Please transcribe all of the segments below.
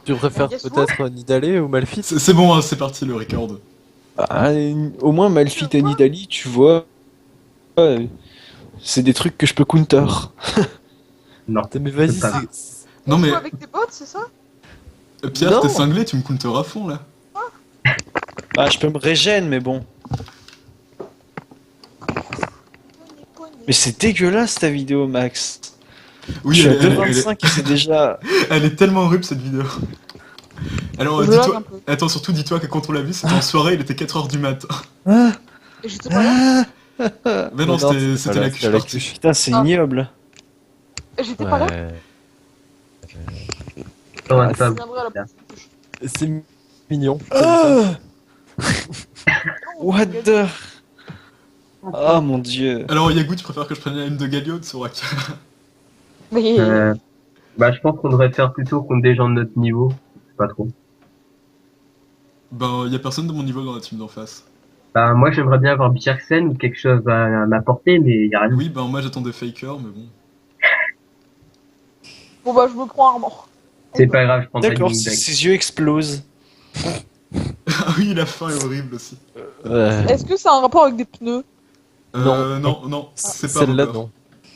Tu préfères Guess peut-être Nidalé ou Malphite? C'est bon, hein, c'est parti le record. Ah, au moins Malphite et Nidalee, tu vois, c'est des trucs que je peux counter. Non. Mais vas-y, C'est pas grave. Non On mais joue avec tes potes, c'est ça? Pierre, Non. t'es cinglé, tu me counter à fond là. Ah, je peux me régène, mais bon. Mais c'est dégueulasse ta vidéo, Max. Oui, je suis à elle est- 2,25 et c'est déjà. elle est tellement horrible cette vidéo. Alors Je lag un dis-toi, peu. attends, surtout dis-toi que quand on l'a vu, c'était en soirée, il était 4h du mat. Ah, Et j'étais pas là. Mais non, c'était c'était pas la là, cuche c'était la partie. cuche. putain, c'est Ah. ignoble. Et j'étais pas là. Ouais. Attends, Ah, attends. Je viendrai à la prochaine touche. C'est mignon. Ah, what Non, the. Oh mon dieu. Alors Yagou, tu préfères que je prenne la haine de Galio ou de Soraka? Mais Bah, je pense qu'on devrait faire plutôt contre des gens de notre niveau. Je sais pas trop. Ben, y a personne de mon niveau dans la team d'en face. Bah, moi, j'aimerais bien avoir Bjergsen ou quelque chose à m'apporter, mais y a rien. Oui, ben moi j'attendais Faker, mais bon. bon bah je me prends Armand. C'est pas grave, je prendrai D'accord, Link Deck. ses yeux explosent. Ah oui, la fin est horrible aussi. Ouais. Est-ce que ça a un rapport avec des pneus? Non, c'est pas Celle-là, Robert. non.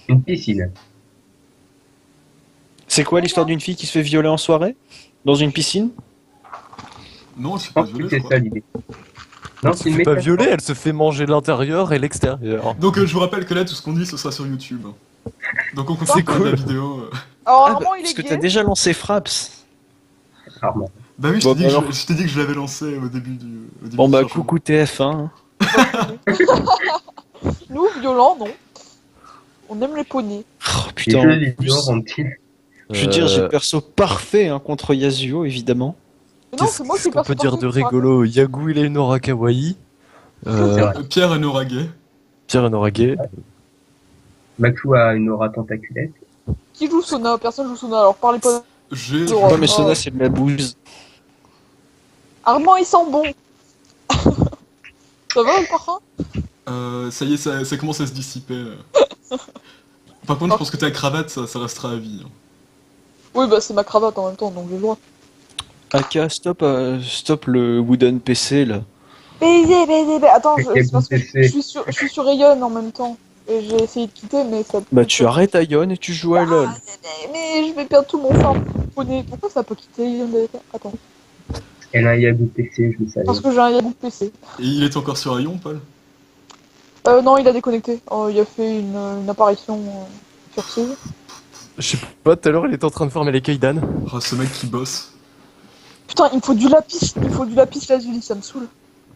Une piscine. C'est quoi l'histoire d'une fille qui se fait violer en soirée? Dans une piscine? Non, c'est Je pas pense que violé, je c'est crois. ça l'idée. Non, Elle c'est se une fait pas métaphore. violer, elle se fait manger l'intérieur et l'extérieur. Donc je vous rappelle que là, tout ce qu'on dit, ce sera sur YouTube. Donc on C'est continue cool. la vidéo. Alors Ah, Armand il parce est que gay. t'as déjà lancé Fraps. Rarement. Bah oui, Bon, je alors. t'ai dit que je l'avais lancé au début du. Au début Bon du bah chargement. coucou TF1. Nous violents non. On aime les poneys. Oh Les putain. jeux en vidéo plus, rendent-ils. je veux dire, j'ai le perso parfait hein, contre Yasuo évidemment. Mais non, Qu'est-ce c'est moi qui qu'est-ce qu'on perds peut dire de partout, rigolo? Yagou, il a une aura kawaii. C'est vrai. Pierre et Noragé. Pierre, une aura gay. Maxou a une aura tentaculaire. Qui joue Sona? Personne joue Sona, alors parlez pas. J'ai. Oh. Ouais mais Sona Oh. c'est de la bouse. Armand il sent bon. Ça va le parfum? Ça y est, ça commence à se dissiper. Par contre, je pense que ta cravate, ça restera à vie. Oui bah c'est ma cravate en même temps donc j'ai le droit. Aka, stop le wooden PC là. BD. Attends, Avec les c'est parce que bouts de je suis sur Rayon en même temps. Et j'ai essayé de quitter mais ça... Bah tu arrêtes Ion et tu joues à LoL. Mais je vais perdre tout mon farm poney. Pourquoi ça peut quitter Rayon d'ailleurs? Attends. Elle a un Yahoo PC, je le savais. Parce que j'ai un Yahoo PC. Et il est encore sur Rayon, Paul? Non, il a déconnecté. Oh, il a fait une apparition furtive. Je sais pas, tout à l'heure, il était en train de farmer les Kaidan. Oh, ce mec qui bosse. Putain, il me faut du lapis lazuli, ça me saoule.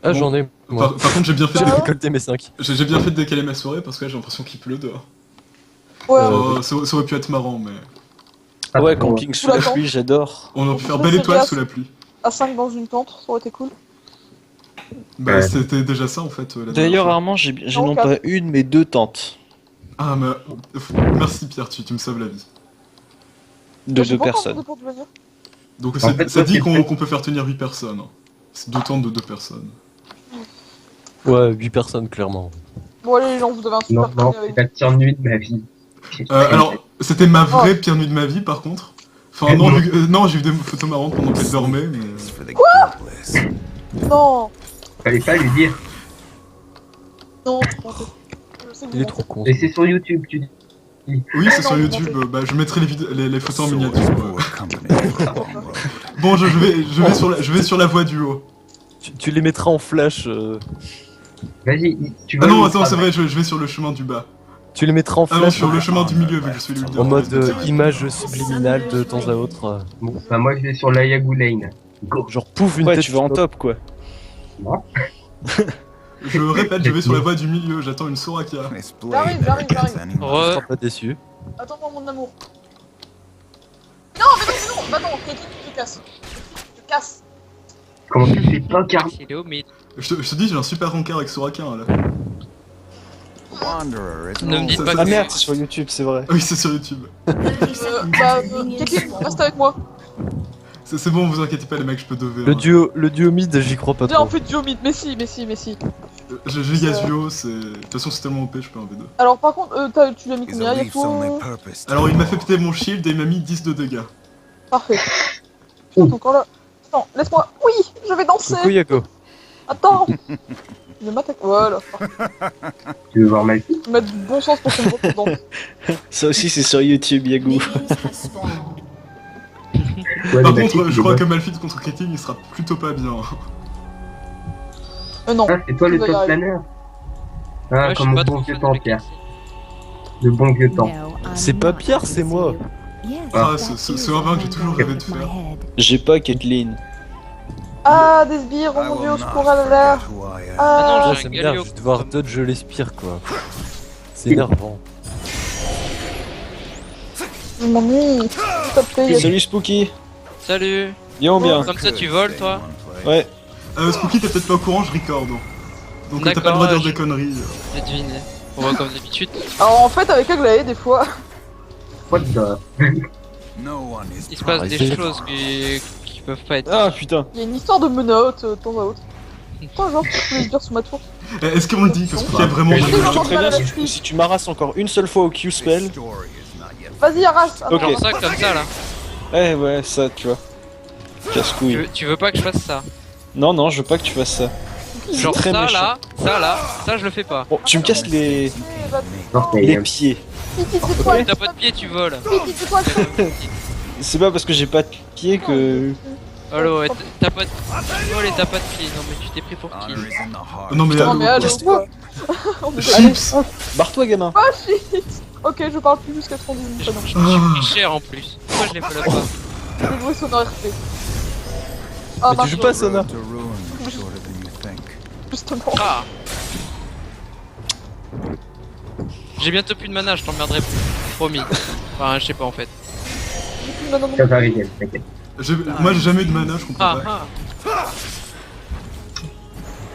Ah, Bon. j'en ai, moi. Par contre, j'ai bien fait J'ai Ah ouais récolté mes 5. j'ai bien fait de décaler ma soirée parce que là, j'ai l'impression qu'il pleut dehors. Ouais, Ça aurait pu être marrant, mais Pas Ouais, trop. camping sous la Oula, pluie, j'adore. on aurait pu On faire peut belle faire étoile gaffe. sous la pluie. à 5 dans une tente, ça aurait été cool. Bah, Ouais. c'était déjà ça en fait. La dernière D'ailleurs fois. Armand, j'ai Non, non quatre. pas une mais deux tentes. Ah, mais. Merci Pierre, tu me sauves la vie. De J'ai deux pas encore personnes. demandé pour devenir. Donc, En fait, ça toi, dit c'est qu'on le- peut faire tenir 8 personnes. C'est 2 tentes de 2 personnes. Ouais, 8 personnes, clairement. Bon allez les gens, vous avez un Non, super non, premier avec c'est la pire nuit de ma vie. Alors, c'était ma vraie pire nuit de ma vie par contre. Enfin, non, Non. non, j'ai eu des photos marrantes pendant qu'elle dormait, mais. vous. Non, Fallait pas lui dire. non, je sais que Il vous est trop con. Et c'est sur YouTube, tu dis. Oui, c'est sur non, YouTube. non, Bah, je mettrai les photos en miniature. company. Bon, je vais sur la voie du haut. Tu les mettras en flash. Vas-y, tu Ah vas non, où, attends, c'est travail vrai, je vais sur le chemin du bas. Tu les mettras en Ah non, flash. sur le chemin du milieu, vu que je suis le leader. En mode image subliminale de temps à autre. Bon, bah moi je vais sur la Yahoo Lane. Go. Genre pouf une Ouais, tête. tu vas en top quoi. Je répète, je vais sur la voie du milieu, j'attends une Soraka. J'arrive. Je pas déçu. Attends-moi mon amour. Non, mais non, quelqu'un qui te casse. Tu te casses. Comment tu fais pas, car Il est au mid. Je te dis, j'ai un super rancard avec Soraka là. Ne me dites Ça- pas ça- Ah que merde, c'est sur YouTube, c'est vrai. Oui, c'est sur YouTube. Kevin, reste avec moi. C'est bon, vous inquiétez pas, les mecs, je peux dever. Le duo mid, j'y crois pas Viens, on trop. fait duo mid. Mais si. J'ai Yasuo, c'est. De toute façon, c'est tellement OP, je peux un V2. Alors par contre, tu l'as mis combien? Yasuo? Alors, il m'a fait péter mon shield et il m'a mis 10 de dégâts. Parfait. ils sont encore là. Attends, laisse-moi. Oui, je vais danser. Coucou Yako. Attends. Ne m'attaque. Voilà. Tu veux voir ma fille? Mettre du bon sens pour qu'on me danse. Ça aussi, c'est sur YouTube, Yagou. Ouais, Par mais contre, Maxime, je crois tu que vois. Malphite contre Keting, il sera plutôt pas bien. Non. Ah, c'est toi le Tu vas y top arriver. planner? Ah, Ouais, je comme suis au pas bon trop vieux fan temps, avec Pierre. Le bon vieux temps. C'est pas Pierre, c'est moi. Ah, ce 1-20 que j'ai toujours rêvé de faire. J'ai pas Kathleen. Ah, des sbires, oh mon dieu, au secours à l'air. Ah Ah, non, Ça j'ai un m'énerve, Galio. je vais devoir dodge l'espire quoi. C'est énervant. je m'ennuie. Tapez, Salut Spooky. Salut. Bien ou bien? Comme ça, tu voles, toi? Ouais. Spooky, t'es peut-être pas au courant, je record. Donc t'as pas le D'accord, droit de dire je- des conneries. J'ai deviné. On va comme d'habitude. Alors en fait, avec Aglaé, des fois. What the... Il se passe Ah, des c'est- choses qui peuvent pas être. Ah putain. Il y a une histoire de menottes de temps à autre. Pourquoi genre tu peux le dire sous ma tour? Est-ce qu'on le dit que Spooky a vraiment Mais mal je Oui, joué te préviens, la si, suite. si tu m'arrases encore une seule fois au Q-spell. Vas-y, arrache. Ok. Genre ça, comme ça, là. Ouais, ça, tu vois. Casse-couille. Tu veux pas que je fasse ça? Non, non, je veux pas que tu fasses ça. Genre très ça, méchant. ça, je le fais pas. Bon, tu me casses les Non, mais les pieds. Piti, c'est toi. T'as pas de pied, tu voles. Piti, c'est toi. C'est pas parce que j'ai pas de pieds que. Allo, ouais, t'as pas de... Tu voles et t'as pas de pied. Non, mais tu t'es pris pour qui? Non mais Non mais allô, allô quoi. On est Chips. Barre-toi, gamin. pas shit. Ok, je parle plus jusqu'à ce qu'on dise mon prénom. Je suis pris cher en plus. Pourquoi je les vole pas? Je vais jouer Sonore RP. Ah, Mais tu joues pas Sona. Justement. Ah! J'ai bientôt plus de mana, je t'emmerderai plus. Promis. Enfin, je sais pas en fait. Non, non, non. ça va arriver, t'inquiète. Moi j'ai jamais eu de mana, je comprends Ah pas. ah!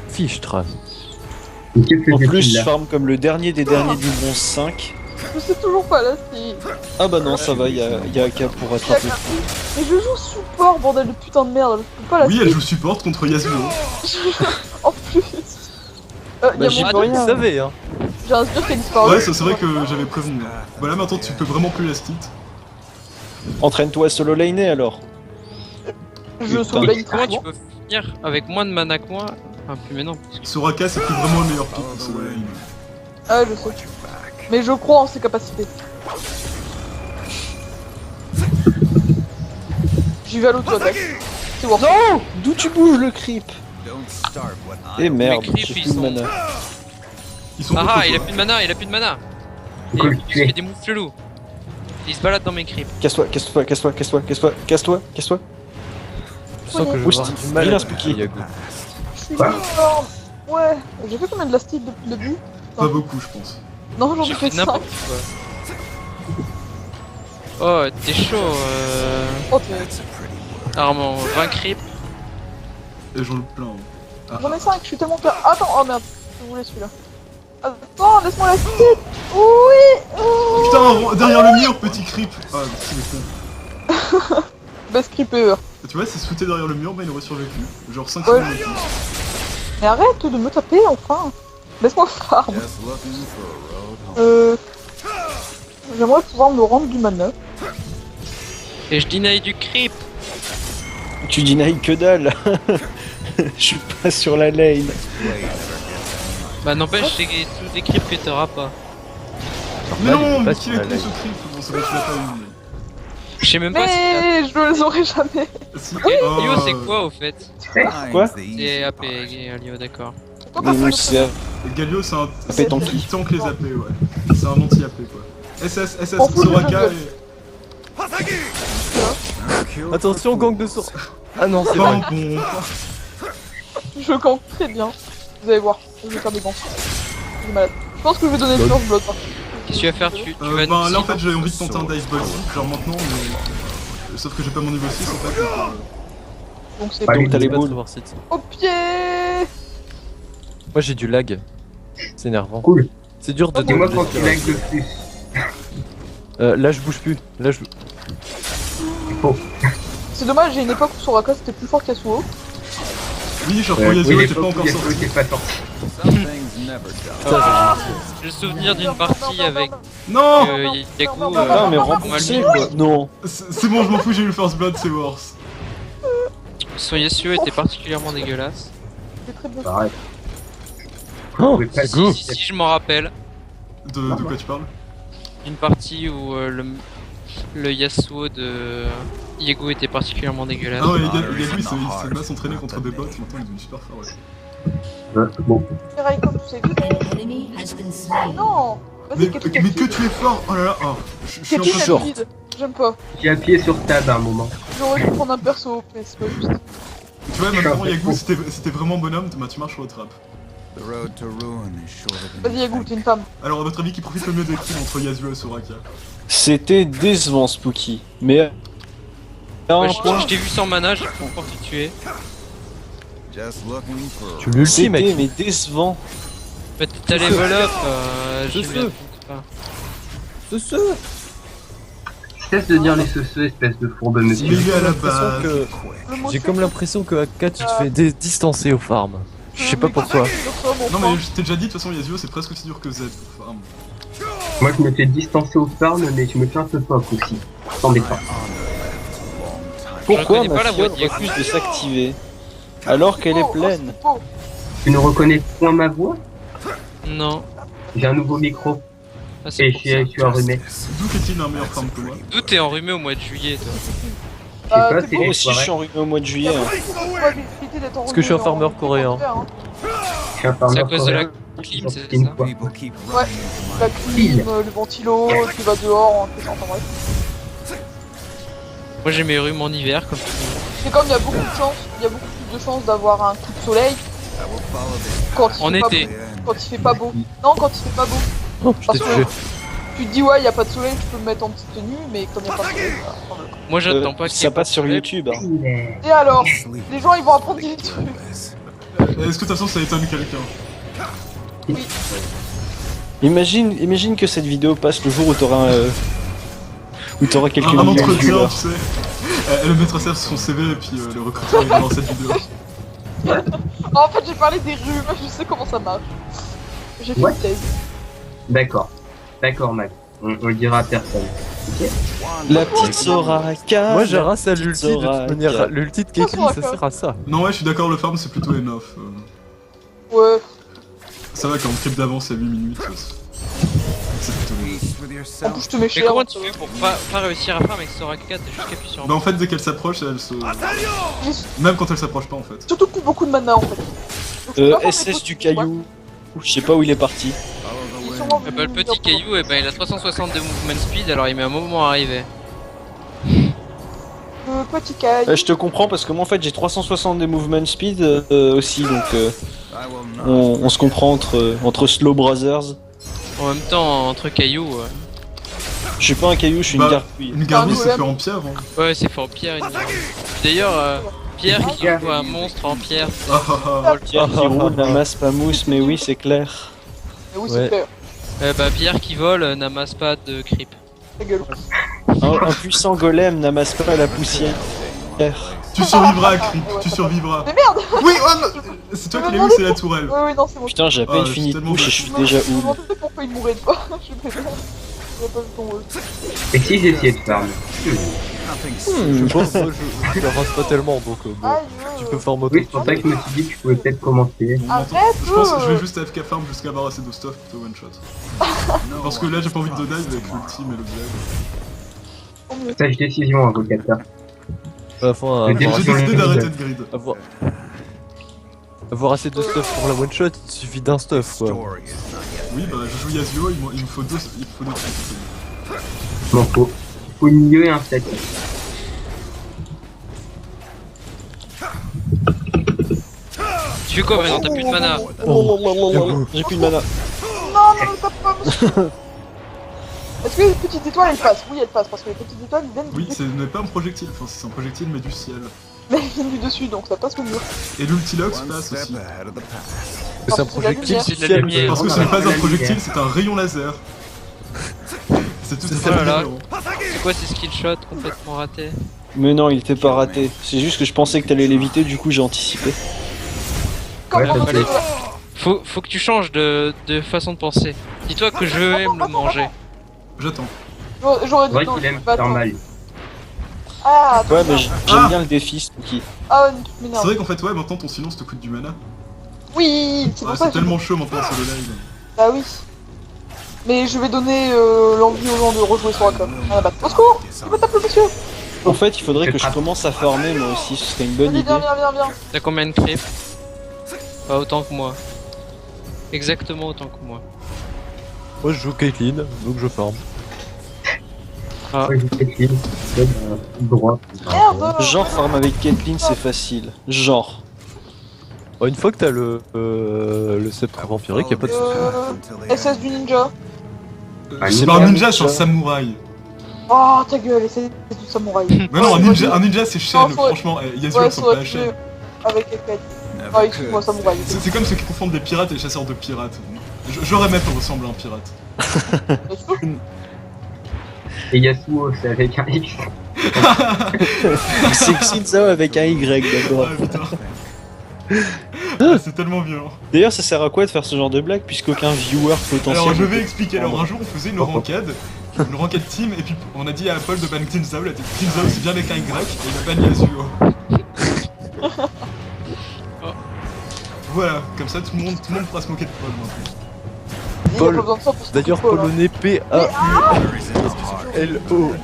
Fichtre. Et qu'est-ce que En j'ai plus, fait je là? farm comme le dernier des derniers du bronze 5. Je sais toujours pas là si. Ah bah non, ça va, y a Aka pour rattraper. Mais je joue support, bordel de putain de merde. Je peux pas la Oui, elle suite. joue support contre Yasuo. En plus. Bah, Y a j'y mon- peux rien. Vous savez hein. J'ai un sbire qui a disparu. Ouais, ça c'est vrai que j'avais prévenu. Voilà, maintenant tu peux vraiment plus la stit. Entraîne-toi à solo laner alors. Je Putain. solo lane Comment très tu bon. peux finir avec moins de mana que moi? Enfin, plus maintenant. Parce que... Soraka c'est plus vraiment le meilleur pick pour solo lane. Ah, je sais. Mais je crois en ses capacités. J'y vais à l'auto-attaque. C'est worth it. Non! D'où tu bouges le creep? Eh merde, Les creeps, j'ai ils plus de sont- mana. Ils sont Ah contre ah, il a toi. plus de mana, il a plus de mana! Faut que le Il se tuer. fait des moves chelous. Il se balade dans mes creeps. Casse-toi, casse-toi, casse-toi, casse-toi, casse-toi, casse-toi, casse-toi. Je sens que je vais Oust, avoir du mal vilain à Spooky. Yako. Je suis énorme. Ouais. J'ai fait combien de last hit depuis le début? Pas beaucoup, je pense. Non, j'en ai J'ai fait fait 5. n'importe quoi. Oh, t'es chaud, Ok. Armand, 20 creeps. Et j'en ai plein. J'en ai 5, je suis tellement clair. Attends, oh merde. Je voulais celui-là. Attends, laisse-moi la suite. Oui. Oh. Putain, derrière le mur, petit creep. Ah, c'est con. Best creeper. Tu vois, c'est sauté derrière le mur, bah il aurait survécu. Genre 5 Ouais. secondes. Mais arrête de me taper enfin. Laisse-moi farm. J'aimerais pouvoir me rendre du mana. Et je deny du creep. Tu deny que dalle. Je suis pas sur la lane. Bah n'empêche, c'est tous des creeps que t'auras pas. Mais Normal, il non, est mais pas qui sur a la pris lane. ce creep? Bon, c'est bon, tu l'as pas eu. Je sais même pas Mais je les aurai jamais. mais- Si. Et Oh, Lio, c'est quoi au fait? Quoi? C'est AP, Lio, d'accord. Pourquoi Nous pas le serve. Galio, c'est un. AP tanky. Il tank les AP, ouais. C'est un anti-AP, quoi. SS, En full Soraka jeu. et. Attention, gang de sort. Ah non, c'est Bon, vrai. bon. Je campe très bien. Vous allez voir, je vais faire des gants. Je suis malade. Je pense que je vais donner le first blood par contre. Qu'est-ce que tu vas faire? Tu vas Ben là, en nous fait, j'ai envie de tenter un dive ball genre maintenant, mais. Sauf que j'ai pas mon niveau 6 en fait. Donc c'est Allez, Donc t'as les J'ai pas de boules. savoir si c'est- au pied. Moi j'ai du lag. C'est énervant. Cool. C'est dur de C'est moi dodge quand les tu spirales. lag le plus. Là je bouge plus. Là je. C'est dommage, j'ai une époque où Soraka c'était plus fort qu'Yasuo. Oui, genre quand Yasuo Oui, était pas encore Yasuo sorti. était pas sorti. J'ai le souvenir d'une partie avec Non Yaku. Non mais remboursé quoi. Non. C'est bon, je m'en fous, j'ai eu le first blood, c'est worse. Son Yasuo était particulièrement dégueulasse. C'est très beau. Arrête. Oh, Mais pas go. Si je m'en rappelle, De quoi tu parles? une partie où le Yasuo de Yego était particulièrement dégueulasse. Ah ouais, Yagu il s'est bien s'entraîner contre des bots, maintenant il est devenu super fort, ouais. Bon. Raikon, tu sais que... An enemy has been slain. Non. Mais, Vas-y, mais que tu es fort! Oh là là, oh, je suis en Qu'est-ce train que de... tu J'aime pas. J'ai appuyé sur tab à un moment. J'aurais dû prendre un perso, mais c'est pas juste. Tu vois, maintenant Yagu, si t'es vraiment bonhomme, bah, tu marches sur le trap. Vas-y, Yagou, t'es une femme. Alors, à votre avis, qui profite le mieux des kills entre Yasuo et Soraka? C'était décevant, Spooky. Mais à un point, Je t'ai vu sans mana, j'ai pas encore te tuer. Tu l'ulti, c'était mec. mais décevant. Mais t'as level up, je Ce m'y feu. attends pas. Ce. Cesse de dire les ce espèce de fourbe de Mais lui à la base... Le mot J'ai sûr, comme l'impression que AK tu te fais distancer au farm. Je sais pas pourquoi. sur ça, mon Non frère. mais je t'ai déjà dit, de toute façon Yasuo c'est presque aussi dur que Z pour farm. Moi je me fais distancer au farm, mais je me fais un peu pop aussi. Sans défense. Pourquoi reconnais ma pas la voix fiole de Yaku. refuse de s'activer alors qu'elle est Oh, pleine? c'est beau. Tu ne reconnais point ma voix? Non. J'ai un nouveau micro Ah, c'est et pour ça. je suis enrhumé. D'où qu'est-il un meilleur farm que moi? D'où t'es enrhumé au mois de juillet, toi? Je sais pas, T'es c'est beau. Moi les aussi, je suis soirées. enrhumé au mois de juillet. T'as hein. beaucoup de probabilité d'être Parce que je suis un enrhumé farmer en coréen. commentaire, hein. Je suis un farmer C'est à cause de la coréen. clim, c'est Une ça? fois. La clim, le ventilo, tu vas dehors, en fait, enfin bref. Moi j'ai mes rhumes en hiver, comme tout le monde. C'est comme il y a beaucoup de chance, il y a beaucoup plus de chances d'avoir un coup de soleil quand il En fait pas été. beau. Quand il fait pas beau. Non, quand il fait pas beau. Oh, je Parce t'ai que tué. tu te dis ouais, il y a pas de soleil, tu peux me mettre en petite tenue, mais comme il y a pas de soleil, bah, enfin, voilà. Moi j'attends pas qu'il y ait Ça pas passe de sur soleil. YouTube. Hein. Et alors, les gens ils vont apprendre des trucs. Est-ce que de toute façon ça étonne quelqu'un? Imagine que cette vidéo passe le jour où t'auras quelques Un millions de vues, entretien, là. tu sais. Elle le mettra ça sur son CV et puis le recruteur il va dans cette vidéo. En fait, j'ai parlé des rhumes, je sais comment ça marche. J'ai fait Ouais. une thèse. D'accord. D'accord, Max. On le dira à personne. La petite Soraka. Moi j'ai la race à petite l'ulti de toute Soraka. manière. L'ulti de Kekli ça sert à ça. Non ouais je suis d'accord, le farm c'est plutôt enough. Ouais. Ça va quand on clip d'avance à 8 minutes. C'est plutôt enough. En plus, je te mets Mais cher. comment tu fais pour pas réussir à faire avec Soraka? T'as juste qu'appuyer sur un Bah en fait dès qu'elle s'approche elle se... Même quand elle s'approche pas en fait. Surtout plus beaucoup de mana en fait. Donc, je peux pas faire mes SS du potions, caillou. Je sais pas où il est parti. ouais. Ils sont sûrement Eh bah, le venus petit me dire caillou, eh ben, il a 360 de movement speed, alors il met un moment à arriver. Le petit caillou. Je te comprends parce que moi en fait j'ai 360 de movement speed aussi donc on se comprend entre Slow Brothers. En même temps, entre cailloux, Je suis pas un caillou, je suis Bah, une gargouille. Une gargouille Ah, c'est ouais. fait en pierre hein. ouais, c'est fort pierre. D'ailleurs, Pierre qui joue un monstre en pierre. Ah ah ah. Pierre qui roule, la masse pas mousse, mais oui c'est clair. Mais oui, Ouais. c'est clair. Bah, Pierre qui vole n'amasse pas de creep. Ta gueule. Un puissant golem n'amasse pas la poussière. Tu survivras Creep, tu survivras. Mais merde. Oui oh non. C'est toi qui l'as eu, c'est la tourelle. Oui, non, c'est bon. Putain j'ai à Ah, peine je suis fini de tellement couche et je bête. suis déjà Je me où demandais pourquoi il mourait pas. Je sais pas. J'ai pas vu ton rôle. Et si j'essayais de farm? Je pense que je le rase pas tellement donc bon. Aïe, Tu peux farm auto. Oui, c'est pour ça que je me suis dit que tu pouvais peut-être commencer. On Arrête, m'entend. Je pense que je euh. vais juste AFK farm jusqu'à avoir assez de stuff pour one shot. Parce que là j'ai pas envie de dive avec l'ultime et le blade. Tant mieux. Sage décision, avocateur. Enfin, Le J'ai Sur décidé les d'arrêter grids. de grid. avoir assez de stuff pour la one shot, il suffit d'un stuff quoi. Oui bah je joue Yasuo, il me faut deux trucs. M'en faut. Faut une milieu et un set. Tu fais quoi maintenant? T'as plus de mana. J'ai plus de mana. Non, non, tape pas, monsieur. Est-ce que les petites étoiles elles passent? Oui, elles passent parce que les petites étoiles ils viennent Oui, du ce n'est pas un projectile, enfin c'est un projectile mais du ciel. mais ils viennent du dessus donc ça passe le mur. Et l'ultilox passe aussi. C'est un Parce que c'est la projectile lumière. C'est de la ciel. lumière. Parce que ce n'est pas un projectile, c'est un rayon laser. C'est tout à fait Oh là là. différent. C'est quoi ces skill shots complètement ratés? Mais non il était pas raté. C'est juste que je pensais que t'allais l'éviter du coup j'ai anticipé. Comment Ouais, on ça fait fait. Faut que tu changes de façon de penser. Dis-toi que je vais me le manger. J'attends. J'aurais C'est vrai dit non, qu'il aime bah, faire attends. mal. Ah, Ouais, trop mais bien. j'aime bien le défi, Spooky. Ah, tu C'est m'énerves. vrai qu'en fait, ouais, maintenant ton silence te coûte du mana. Oui, c'est Ouais, pour ça c'est que tellement chaud maintenant sur le live. Bah oui. Mais je vais donner l'envie aux gens de rejouer sur Akam. Ah bah, au secours! Il me tape le monsieur! En fait, il faudrait que je commence à farmer moi aussi, ce serait une bonne Vas-y, idée. viens. T'as combien de creep? Pas autant que moi. Exactement autant que moi. Moi je joue Caitlyn, donc je farm. Ouais, j'ai fait clean. Droit. Merde! Genre farm avec Caitlyn, c'est facile. Genre. Bon, une fois que t'as le sceptre vampirique, y'a pas de soucis. SS du ninja. C'est pas un ninja, c'est un samouraï. Oh, ta gueule, SS du samouraï. Mais non, un ninja c'est Shen, Non, faut- franchement, Yasuo Ouais, ressemble pas à soit Shen. avec Ekad. Ah, excuse-moi, samouraï. C'est comme ceux qui confondent les pirates et les chasseurs de pirates. J'aurais même pour ressembler à un pirate. Et Yasuo, c'est avec un X. C'est Xinzao avec un Y, d'accord. Ah putain. Ah, c'est tellement violent. D'ailleurs, ça sert à quoi de faire ce genre de blague puisqu'aucun viewer potentiel. Alors je vais expliquer. Alors un jour on faisait une ranked team, et puis on a dit à Paul de ban Xinzao, il a dit Xinzao c'est bien avec un Y, et il a ban Yasuo. Voilà, comme ça tout le monde pourra se moquer de Paul maintenant. Il a pas besoin de ça pour se D'ailleurs, couper, là. polonais P-A-U-L-O.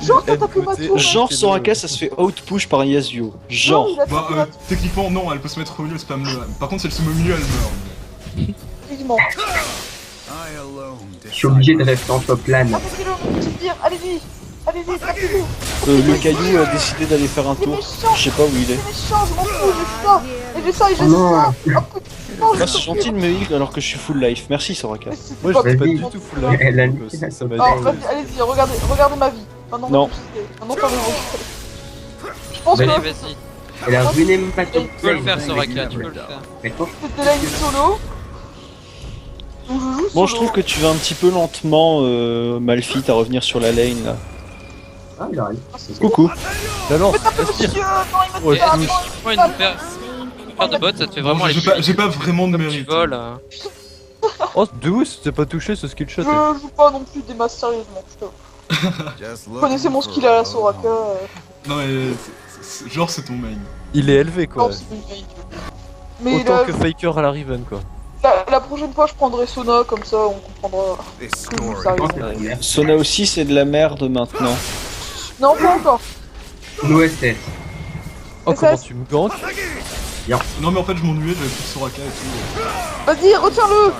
Genre, t'as tapé ma tour, Genre Soraka, ça se fait outpush par Yasuo. Genre. Non, il a Bah tapé ma tour, techniquement non, elle peut se mettre au milieu, spam le. Par contre si elle se met au milieu, elle meurt. effectivement. Je suis obligé de rester en top lane. Attaquez-le, mon petit tir, allez-y! Allez-y, tapez-le! Le caillou a décidé d'aller faire un tour. Je sais pas où il est. C'est méchant, je m'en fous, j'ai ça! Et j'ai ça, et j'ai Oh non. ça! Oh putain, non, Ah, c'est gentil de me heal alors que je suis full life. Merci Soraka. Mais c'était Moi pas j'étais pas Vas-y. du tout full life, Elle a donc, niqué ça la m'a Alors, dit- vas-y, allez-y, regardez ma vie. Maintenant, Non. Maintenant, t'en veux. Je pense que Bah, Allez, vas-y. Elle a ruiné ma top Tu peux le lane. faire, Soraka, tu peux le faire. Mais quand c'était là une solo. Donc je joue Bon, je solo. trouve que tu vas un petit peu lentement, Malphite, à revenir sur la lane là. Ah, il arrive. Coucou. Alors, Monsieur, non, il me Ouais, tape, touche. non, il Ouais, me tape. une paire de bottes, ça te fait vraiment aller J'ai pas vraiment de comme tu mérite. voles. oh, de où c'était pas touché ce skill shot? Je joue pas non plus des masses sérieusement, je t'avoue. Vous connaissez mon skill à la Soraka. Non mais genre c'est ton main. Il est élevé quoi. Non, c'est une vérité. Mais Autant la, que Faker à la Riven quoi. la prochaine fois, je prendrai Sona, comme ça on comprendra que je joue Quand sérieusement. c'est la merde. Sona aussi, c'est de la merde maintenant. Non, pas encore. Une OSS. Oh Et comment ça, tu me ganks? Non mais en fait je m'ennuyais, j'avais plus de Soraka et tout. Vas-y, retiens-le.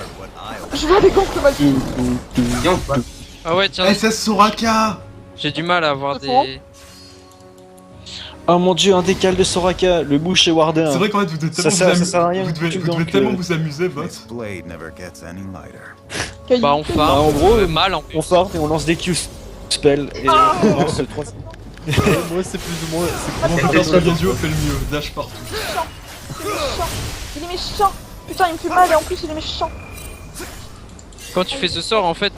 Je vais aller contre le mal. Viens, on va. Ah ouais, tiens, SS Soraka. j'ai du mal à avoir C'est bon. des. Oh mon dieu, un décal de Soraka, le bouche et Warden. C'est vrai qu'en fait vous devez Ça tellement sert à rien vous que devez, tu vous devez gankes, tellement vous amuser bot. blade never gets any lighter. Caillou. Bah, on farm. en gros, mal en plus. On farm et on lance des Q spells et on lance 3. Moi c'est plus ou moins. C'est Comment c'est faire ça. Yasuo fait le mieux, dash partout. Il est méchant. Il est méchant. Putain, il me fait mal et en plus il est méchant. Quand tu fais ce sort, en fait,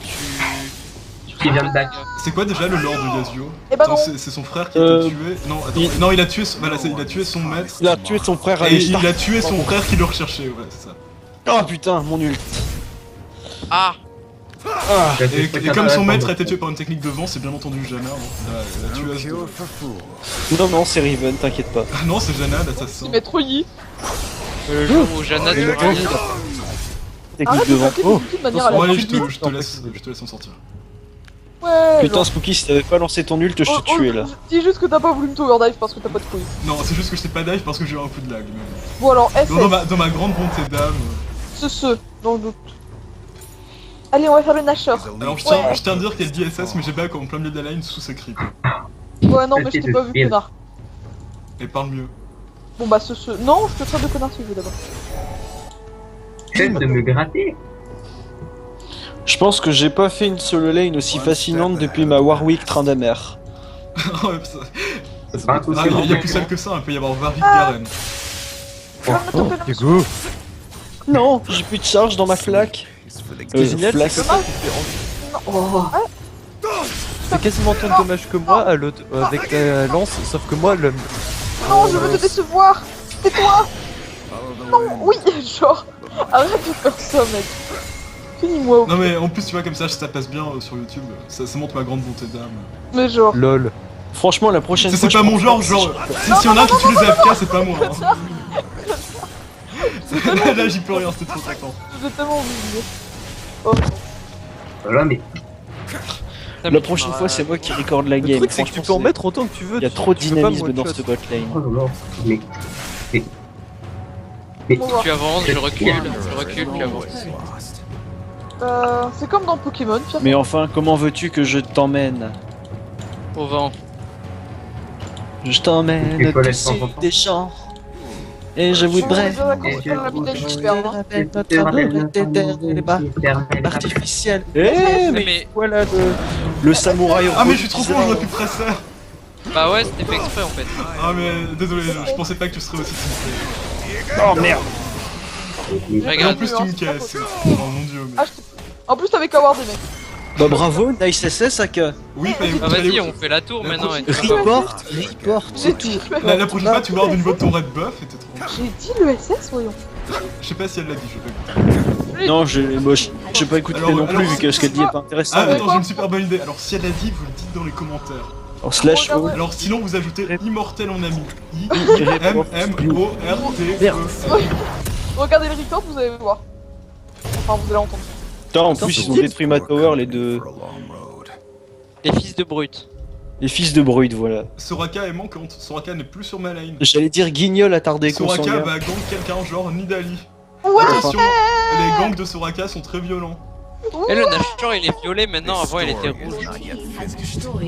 Qui vient de back. C'est quoi déjà le lore de Yasuo? Eh bah Attends, non. c'est son frère qui a été tué. Non, attends, il- non, il a tué, voilà, il a tué son maître. Il a tué son frère à Et il a tué son frère qui le recherchait, ouais, c'est ça. Oh putain, mon nul. Ah, Ah. Et comme son maître a été tué par une technique de vent, c'est bien entendu Janna, la tueuse de... Non, non, c'est Riven, t'inquiète pas. Ah non, c'est Janna, l'assassin. Il met trop yi. le jour où Janna Et te le réalise. Technique Arrête de de vent. taper Oh. des outils de manière à Bon la allez, fin. je te laisse en sortir. Ouais. Putain, genre. Spooky, si t'avais pas lancé ton ult, je te tuais là. Dis juste que t'as pas voulu me overdive parce que t'as pas de couilles. Non, c'est juste que je t'ai pas dive parce que j'ai eu un coup de lag. Mais... Bon alors, SS. Dans ma grande bonté d'âme... Ce, dans le doute. Allez, on va faire le Nashor. Alors je tiens à dire qu'elle dit SS, mais j'ai back en plein milieu de la line sous ses creeps. Ouais, non, mais je t'ai pas vu, Bien. connard. Et parle mieux. Bon bah, ce. Non, je te traite de connard si je veux d'abord. Cesse de me gratter. Je pense que j'ai pas fait une solo lane aussi fascinante depuis ma Warwick Tryndamere. Ouais, ça- C'est pas un coup Ah, il y a plus seul que ça, il peut y avoir Varvik Garen. Tu vas me Oh, taper le Hugo! Non, j'ai plus de charge dans ma flaque. Génial, flaque. c'est comme ça que tu fais en- C'est quasiment autant de dommages que moi à avec ta lance, sauf que moi le. Non, je veux te décevoir. Tais-toi. Non, oui, genre. Arrête de faire ça, mec. Finis-moi. Non mais en plus tu vois comme ça, ça passe bien sur YouTube. Ça montre ma grande bonté d'âme. Mais genre. LOL. Franchement, la prochaine fois. C'est pas je mon pense genre, que- s'il y en a un qui tue les AFK, c'est pas moi. Hein. Là, j'y peux rien, c'était trop content. J'ai tellement envie de dire. Oh, Voilà, mais La prochaine fois, c'est moi qui recorde la Le game. truc, c'est que tu Franchement, peux en mettre autant que tu veux. il y a tu- trop de tu peux pas me dynamisme dans one-shot. ce bot lane. oh non, mais on va voir. Tu avances, je recule, tu avances. C'est comme dans Pokémon, Pierre. Mais enfin, comment veux-tu que je t'emmène? Au vent. Je t'emmène Il faut laisser dessus en temps. des champs. Et je voudrais artificiel. Eh, mais voilà le samouraï. Ah, mais je suis trop con, j'aurais pu presser. Bah ouais, c'était fait exprès en fait. Ah, mais désolé, je pensais pas que tu serais aussi simple. Oh merde. Et en Regarde, plus, tu me casses. Oh mon dieu. Mais... Ah, en plus, t'avais qu'à avoir des mecs. Bah bravo, nice SS, Aka. Oui, fallait. ah vas-y, on fait la tour La maintenant. prochaine- et- Report, c'est tout. La prochaine fois, tu vas avoir du niveau de ton red buff et t'es trop. J'ai dit le SS, voyons. Je sais pas si elle l'a dit, je vais pas écouter. Non, je sais pas écouter Alors, non plus alors, vu que ce qu'elle dit est pas intéressant. Ah, mais- attends, j'ai une super bonne idée. Alors, si elle l'a dit, vous le dites dans les commentaires. En slash O. Alors, sinon, vous ajoutez immortel en ami. I-M-M-O-R-T-E. Regardez le record, vous allez voir. Enfin, vous allez entendre. Putain, en plus ils ont détruit ma tower les deux. For a long road. Les fils de brut. Les fils de Bruid, voilà. Soraka est manquante. Soraka n'est plus sur ma lane. J'allais dire guignol attardé Soraka consanguin. va gang quelqu'un genre Nidali. Ouais, Attention, les gangs de Soraka sont très violents. Et le nageur il est violet maintenant, avant il était rouge.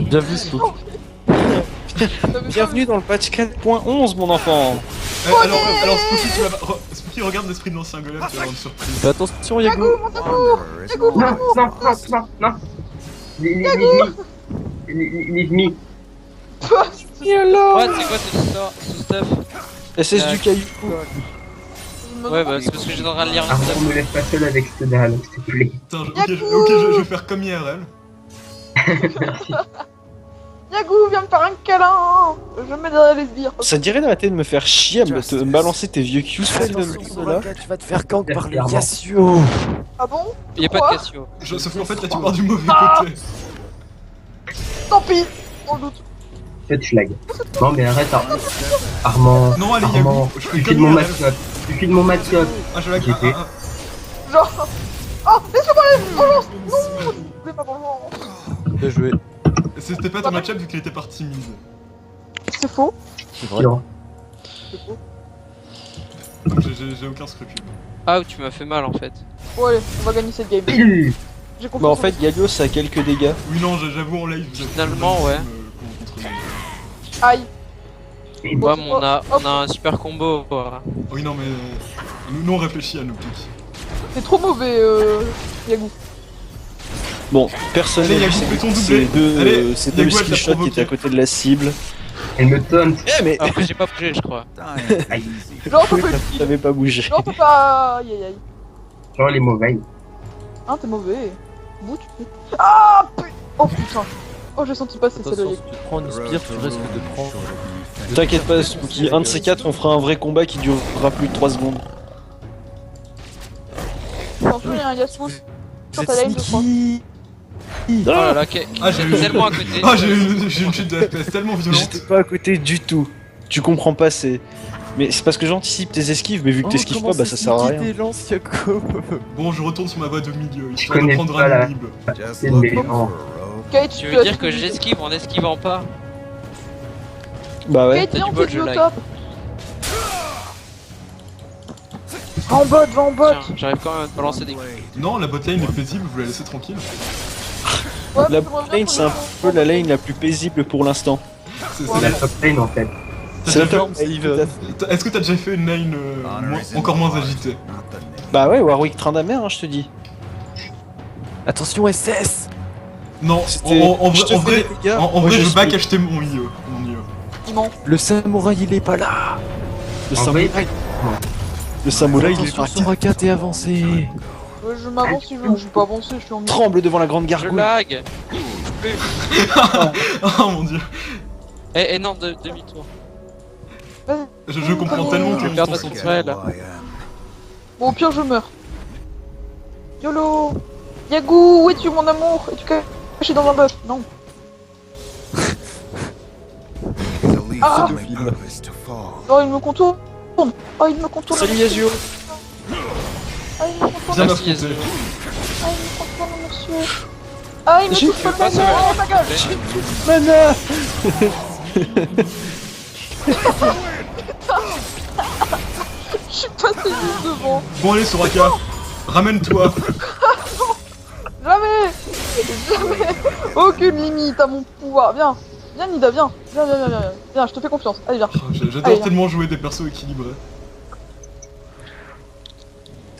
Bien vu, Spook. Bienvenue dans le patch 4.11 mon enfant. Alors Spooky, Spooky, regarde l'esprit de l'ancien golem, tu vas avoir une surprise. Fais attention, Yago. Wanderer is no non, non, non, non, non. Leave me. Ouais, c'est quoi ce stuff? SS du caillou. Ouais, bah c'est parce que j'étais en train de lire un Armand, stuff. me laisse pas seul avec ce dalle, s'il te plaît. Putain, ok, je vais faire comme IRL. Merci. Yagou, viens me faire un câlin. Je me mets derrière les sbires. Ça te dirait d'arrêter de me faire chier à me balancer tes vieux Q-spells de là. Tu vas te faire gank par le Clairement. Yasuo. Ah bon? Y'a pas de Pourquoi? Cassio. Sauf qu'en fait, là, tu pars du mauvais côté. Tant pis. On le doute. Faites schlag. Non, mais arrête, Armand. Non, allez, Armand, Yago, je fais tu comme files mon IRL. match-up. Tu files mon match-up. Ah, je la J'étais- Genre. Oh, laissez-moi la vengeance. Non, je voulais pas vengeance. Bien joué. C'était pas ton match-up vu qu'il était parti mid. C'est faux. C'est vrai. Non. C'est faux. J'ai aucun scrupule. Ah, tu m'as fait mal en fait. Bon, allez, on va gagner cette game. Pile. J'ai compris. Bah en fait Gallios a quelques dégâts. Oui, non, j'avoue, en live, vous êtes Finalement, ouais. contre nous. Aïe. Oh, Ouais, mais on a un super combo. Voilà. Oui, non, mais nous on réfléchit à nos pics. C'est trop mauvais, Yagou. Bon, personne Allez, n'a vu Yago, fais ton ces doublé. Allez, ces deux Yago, elle t'a skill shots qui étaient à provoqué. côté de la cible. Elle me taunt. Eh mais Après, j'ai pas bougé, je crois. Dying easy. Genre, t'as fait le kill. t'avais pas bougé. Genre, t'as pas. Aïe aïe aïe. Genre les mauvais. Hein, t'es mauvais. Bout, tu fais. Ah, putain. Oh putain. Oh, j'ai senti passer celle-là, Attention, Yagou. si tu prends une spire, tu risques de prendre. T'inquiète pas Spooky, un de ces quatre on fera un vrai combat qui durera plus de 3 secondes. Attention, il y a un Yasuo sur ta lane, je crois. Oh là là, Ah, j'ai j'étais tellement à côté. Ah, j'ai une chute de FPS tellement violente. J'étais pas à côté du tout. Tu comprends pas, c'est. Mais c'est parce que j'anticipe tes esquives, mais vu que t'esquives pas, bah ça sert à rien. Des lances, Yago. Bon, je retourne sur ma voie de milieu, histoire de connais prendre pas un la- lib. Just C'est looking méchant. for a road. Kate, Tu veux dire que j'esquive en esquivant pas? Bah ouais. Kate, T'as viens, du on bol, fait je du like. top. Va en bot, va en bot. Tiens, j'arrive quand même à te balancer des coups. Non, la botlane est paisible, vous la laissez tranquille. Ouais, La j'aimerais bien lane qu'on c'est un ait- peu la lane la plus paisible pour l'instant. C'est la top lane en fait. T'as C'est la déjà top fait- lane. Est-ce que t'as déjà fait une lane encore moins agitée? Not the name. Bah ouais, Warwick train d'amère, hein, je te dis. Attention, SS. Non, C'était- en je te vrai, fais des dégâts. en Moi, vrai, je je back suis- acheter mon IE. Mon IE. Il ment. Le samouraï, il est pas là. Le En samouraï, vrai, le samouraï il est Attention, parti. Soraka, t'es avancé. Je m'avance si je veux, je suis pas avancé, je suis en milieu. Tremble devant la grande Je gargouille. lag. Oh mon dieu. Eh non, demi-tour. Je comprends tellement que Je vais perdre ton ma sentiment. tourelle. Who I am. Bon, au pire, je meurs. YOLO. Yagou, où es-tu, mon amour? Es-tu caché dans un bot? Non. Ah. my purpose to fall. Oh, il me contourne. Oh, il me contourne. Salut Yasuo. Ah, il me contourne. Viens Merci, m'affronter. Yasuo. Ah, il me contourne, monsieur. Ah, il me J'ai touche pas pas le ça. oh ma gueule. Mana. Je suis passé juste devant. Bon allez Soraka, ramène-toi. Jamais. Jamais. Aucune limite à mon pouvoir. Viens. Viens, Nida, viens. Viens, viens, viens, viens. Viens, je te fais confiance. Allez, viens. Oh, J'adore Allez. tellement jouer des persos équilibrés.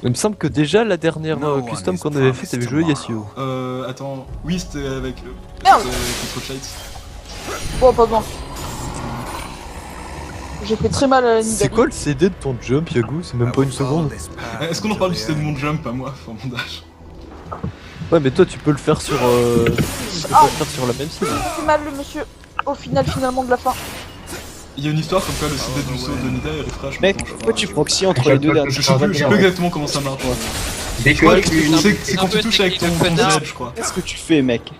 Il me semble que déjà la dernière No custom one is qu'on avait fait, promised t'avais joué tomorrow. Yasuo. Attends, oui c'était avec... Merde. c'était contre Shades. Bon, pas besoin. J'ai fait très mal à la Nida. C'est quoi le CD de ton jump, Yagu? C'est même pas une seconde. Est-ce qu'on en parle du système de mon jump à moi, enfin mon dash? Ouais, mais toi tu peux le faire sur. Tu peux pas le faire sur la même cible. J'ai fait mal, le monsieur. Au final, finalement, de la fin. Il y a une histoire comme quoi le CD du saut de Nida est refresh. Mec, maintenant, je pourquoi crois. tu proxy entre les deux derniers? Je sais plus exactement comment ça marche. Dès Je crois que que tu... c'est quand tu touches avec ton Z, je crois. Qu'est-ce que tu fais, mec?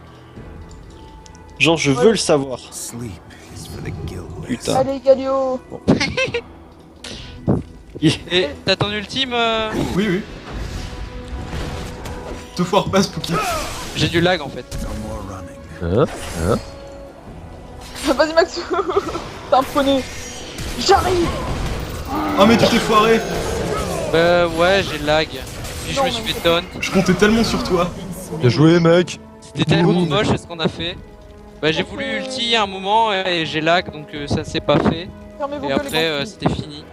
Genre, je veux le savoir. Sleep is for the guiltless. Putain. Allez, Galio. Et t'as ton ultime Oui, oui. Te foire pas, Spooky. J'ai du lag en fait. No more running. Vas-y, Max. T'es un poney. J'arrive. Oh, mais tu t'es foiré. Ouais, j'ai lag. Puis je Non, me suis mais fait down. Je comptais tellement sur toi. Bien joué, mec! C'était tellement moche ce qu'on a fait. Bah j'ai voulu ulti à un moment et j'ai lag donc ça s'est pas fait. Fermez vos Et gueules, après les gars. c'était fini.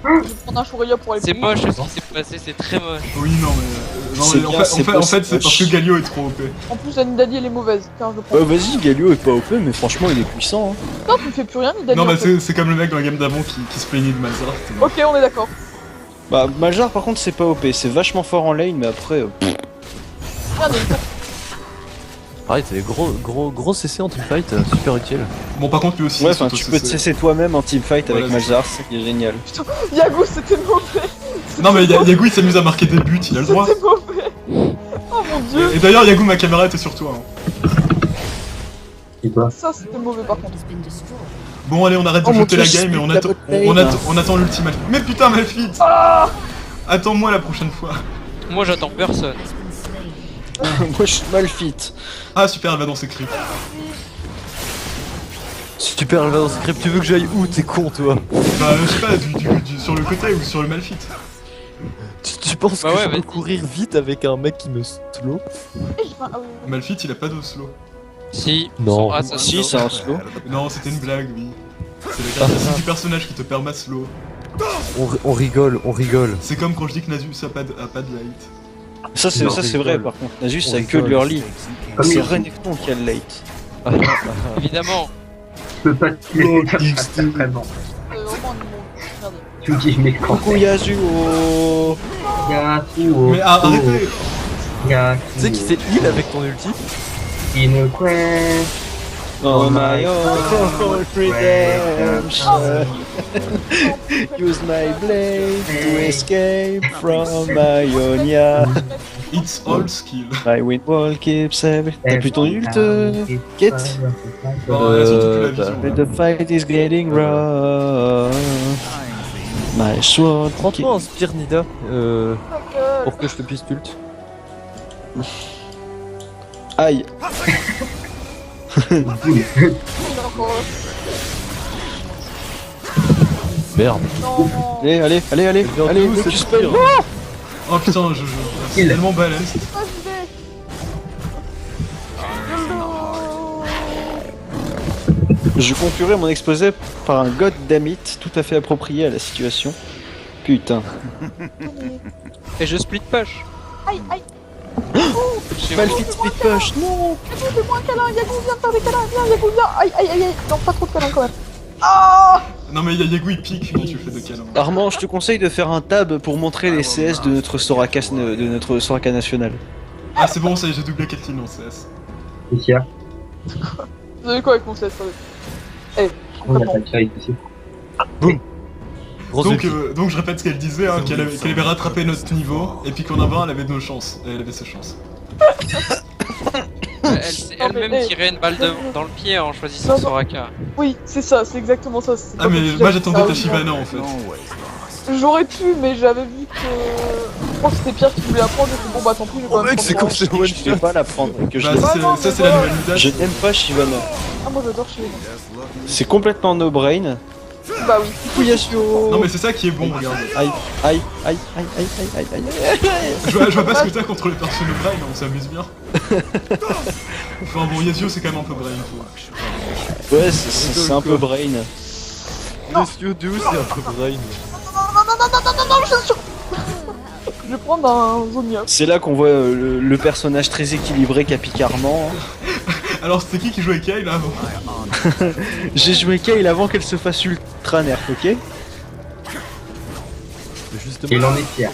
Je vais prendre un chouria pour aller C'est plus loin. moche ce qui s'est passé, c'est très moche. Oui, non, mais. Non, C'est mais bien, en c'est fait, pas en fait, si c'est parce que moche. Galio est trop OP. En plus, la Nidali, elle est mauvaise. Tiens, je prends. Bah vas-y, Galio est pas OP, mais franchement il est puissant. Hein. Non, tu me fais plus rien, Nidali. Non, en bah, fait. c'est comme le mec dans la game d'avant qui se plaignait de Malzahar. Ok, on est d'accord. Bah Malzahar par contre c'est pas OP, c'est vachement fort en lane, mais après... Regardez, Pareil, t'avais gros CC en teamfight, super utile. Bon, par contre, lui aussi. Ouais, c'est enfin tu peux te cesser toi-même en teamfight avec Voilà, Malzahar, c'est génial. Yago, c'était mauvais. Non, mais Yagu il s'amuse à marquer des buts, il a le droit. C'était mauvais. Oh mon dieu. Et d'ailleurs, Yagu, ma caméra était sur toi. Hein. C'est quoi? Ça, c'était mauvais par contre. Bon, allez, on arrête de Oh mon jeter Dieu, la game et je on split attend, la bot lane. on attend l'ultime. Mais putain, Malphite! Ah. Attends-moi la prochaine fois. Moi j'attends personne. Moi je suis mal fit. Ah, super, elle va dans ses creeps. Super, elle va dans ce script, tu veux que j'aille où? T'es con, toi! Bah, je sais pas, sur le côté ou sur le Malphite. Tu penses Bah que ouais, je peux vas-y. courir vite avec un mec qui me slow? Et j'ai fait un- ah oui. Malphite, il a pas de slow. Si. Non. Ah, ça Si, c'est un slow. Non, c'était une blague, oui. C'est la caractéristique du personnage qui te permet slow. On rigole, on rigole. C'est comme quand je dis que Nasus a pas de light. Ça c'est Non, vrai rigole. par contre. Nasus On ça a que de rigole. l'early. Comme C'est il Renekton qui a le late. Évidemment. peut pas te laisser faire ça vraiment. C'est vraiment un niveau. Merde. Tu me dis, mais quand Coucou Yasuo. Yasuo. Mais arrêtez! Tu sais qui c'est heal avec ton ulti? Une quest. Oh my own redemption. Use my blade to escape from Ionia. It's all skill. My wind wall keeps every... T'as plus ton ult, Get? Bon, elles ont toute la vision. But the fight is getting rough. My sword Prends-toi un Spear Nida pour que je te puisse ult. Aïe. Il est encore. Merde. Non. Allez, Viens allez, d'où, Lotus cette Spell. Spear? Oh putain, c'est tellement balèze. Ah, j'y vais. Je conclurai mon exposé par un god damn it tout à fait approprié à la situation. Putain. Et je split push. Aïe, aïe. Chez Mal vous. fit split push, non. Yago, fais-moi un câlin. Yago, viens faire des câlins. Viens, Yago, viens. Aïe, aïe, aïe, aïe. Non, pas trop de câlins quand même. Ah. Non mais Yagu il pique quand tu fais de câlins. Armand, je te conseille de faire un tab pour montrer les CS de notre Soraka national. Ah c'est bon, ça y est, j'ai doublé Kathleen en CS. Qu'est-ce qu'il y a? Vous avez quoi avec mon CS? Eh, On a complètement. pas de fight ici. Grosse Donc, ulti. donc je répète ce qu'elle disait, hein, qu'elle avait rattrapé notre niveau, et puis qu'en avant elle avait nos chances, et elle avait ses chances. s'est Non, mais, elle-même hey. tiré une balle dans le pied en choisissant Non, non. Soraka. Oui, c'est ça, c'est exactement ça. c'est Ah pas mais comme si moi j'avais j'attendais ta fait ça, Shyvana en fait. J'aurais pu, mais j'avais vu que. Je crois que c'était Pierre qui voulait apprendre, et puis bon bah tant pis, je vais quand même mec, c'est prendre comme ça. c'est one Je vais pas la prendre. Que je Bah l'aime. Ah, non, ça mais c'est la voilà. nouvelle Midas. Je n'aime pas Shyvana. Ah, moi j'adore chez C'est complètement no brain. Bah oui. Coucou Yasuo. Non mais c'est ça qui est bon, regarde. Aïe, aïe, aïe, aïe, aïe, aïe, aïe, aïe. Je vois pas ce que t'as contre les personnes de brain, on s'amuse bien. Enfin bon, Yasuo c'est quand même un peu brain. Faut. Ouais, c'est un peu brain. Monsieur Deus, c'est un peu brain. Non, je suis sûr. Je vais prendre un Zonia. C'est là qu'on voit le personnage très équilibré qu'Apicarment. Alors c'était qui jouait Kyle là avant? J'ai joué Kale avant qu'elle se fasse ultra nerf, ok? Justement. Et il en est fier.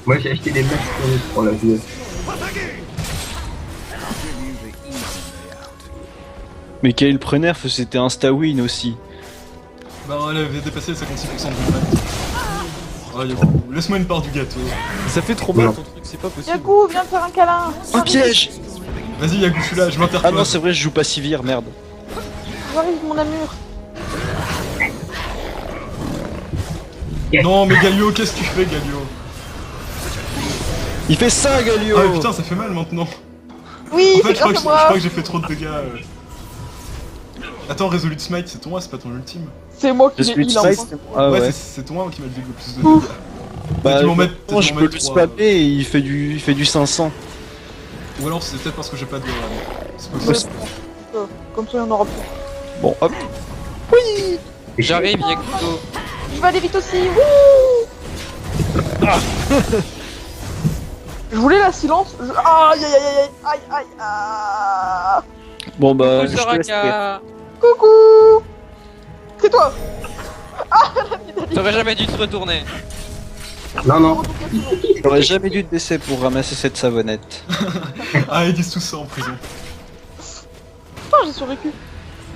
Moi j'ai acheté des matchs pour la jouer. Mais Kale nerf, c'était insta-win aussi. Bah elle avait dépassé les 56% de brain. Oh Yaku, laisse-moi une part du gâteau. Ça fait trop mal ton truc, c'est pas possible. Yaku, viens me faire un câlin. Un piège! Vas-y Yaku, je suis là, je Ah m'interpose. non, c'est vrai, je joue pas Sivir, merde. J'arrive, mon amur. Non mais Galio, qu'est-ce que tu fais Galio? Il fait ça, Galio! Ah putain, ça fait mal maintenant. Oui, En fait, c'est je crois grâce que à moi. j'ai fait trop de dégâts. Attends, Resolute Smite, c'est toi, c'est pas ton ultime. C'est moi qui Je l'ai suis heal Spice. enfin. Ah ouais. C'est toi qui m'a dit le plus de Ouf. dégâts. Bah, tu m'en mets- moi, je tu m'en peux mets le trois. spammer et il fait du 500. Ou alors c'est peut-être parce que j'ai pas de. C'est Ouais, possible. Comme ça, il y en aura plus. Bon, hop. J'arrive, Yakuto. Je vais aller vite aussi. Wouh. Je voulais la silence. Aïe aïe aïe aïe aïe aïe aïe. Bon, bah, Coucou, je te laisse faire. Soraka. Coucou. C'est toi. T'aurais jamais dû te retourner. Non, non. J'aurais jamais dû te baisser pour ramasser cette savonnette. Ah, ils disent tout ça en prison. Putain, j'ai survécu.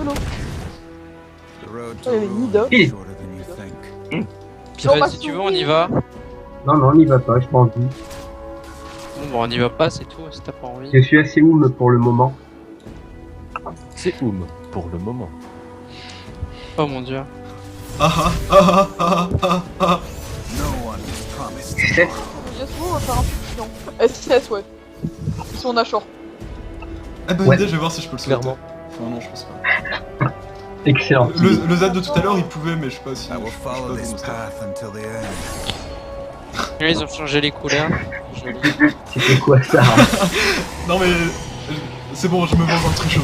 Hello. The road Oh, il y avait Nida. is shorter than you think. Non, Vas-y, bah, si tu veux, on y va. Non, non, on n'y va pas, je pense. Bon, bah, on y va pas, c'est tout, si t'as pas envie. Je suis assez oum pour le moment. C'est pour le moment. Oh mon dieu. Ah ah ah ah ah ah. No one is promised. C'est Yasuo, on va faire un truc chiant. SS, ouais. Si on a short. Ah, bonne Ouais. idée, je vais voir si je peux le sauter. Clairement. Enfin, non, je pense pas. excellent. Le Z de tout à l'heure, il pouvait, mais je sais pas si. I will follow this bon, ça. path until the end. Là, ils ont changé les couleurs. Joli. C'était quoi ça? Non, mais. C'est bon, je me venge dans le trichot.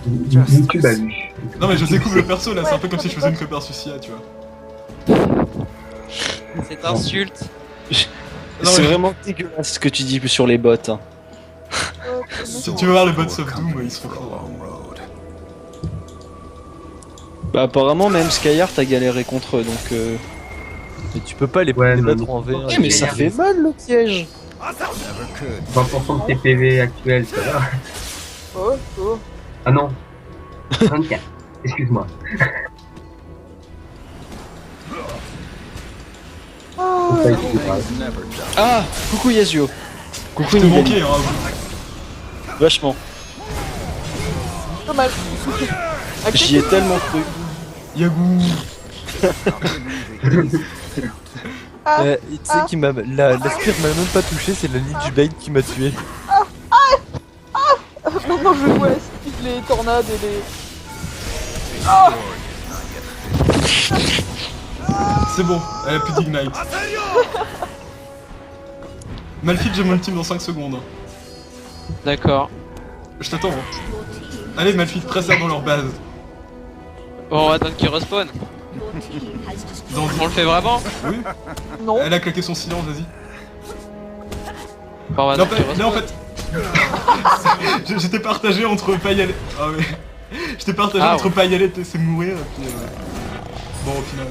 YouTube a vu. Non, mais je découvre le perso là, c'est un peu comme si je faisais une copère Sucia, tu vois. Cette insulte. Non, C'est mais- vraiment dégueulasse ce que tu dis sur les bots. Hein. Si tu veux voir les bots of Doom, ils seront forts. Long road. Bah, apparemment, même Skyheart a galéré contre eux, donc Mais tu peux pas les Ouais, mettre non. en V1. Eh, mais ça fait mal le piège! Never could. 20% de tes PV actuels, ça va? Oh, oh. Ah non. 24. Excuse-moi. Ah, Faut pas essayer, pareil. Never done. Ah! Coucou Yasuo! Coucou T'es Nidali. manqué, hein. Vachement. pas mal. J'y ai tellement cru. Yagou. Ah, Tu sais qui m'a. La spire m'a même pas touché, c'est la Lich Bane qui m'a tué. maintenant je vois les tornades et les... C'est bon, elle a plus d'ignite. Malphite, j'ai mon ultime dans 5 secondes. D'accord. Je t'attends. Hein. Allez, Malphite, presse ça dans leur base. Bon, on va attendre qu'il respawn. Dans On le fait vraiment? Oui, Non. elle a claqué son silence, vas-y. Bon, on va Non, attendre qu'il là en respawn. fait. J'étais partagé entre pas y aller. Ah ouais. J'étais partagé Ah, entre ouais. pas y aller et te laisser mourir. Et puis, bon, au final.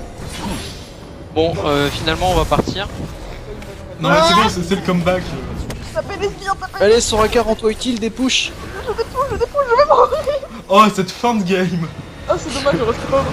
Bon, finalement, on va partir. Non, mais c'est bon, c'est le comeback. Tapez les sbires, tapez Allez, Soraka, rends-toi utile, des push! je vais mourir. Oh, cette fin de game. Ah, c'est dommage, je reste pas.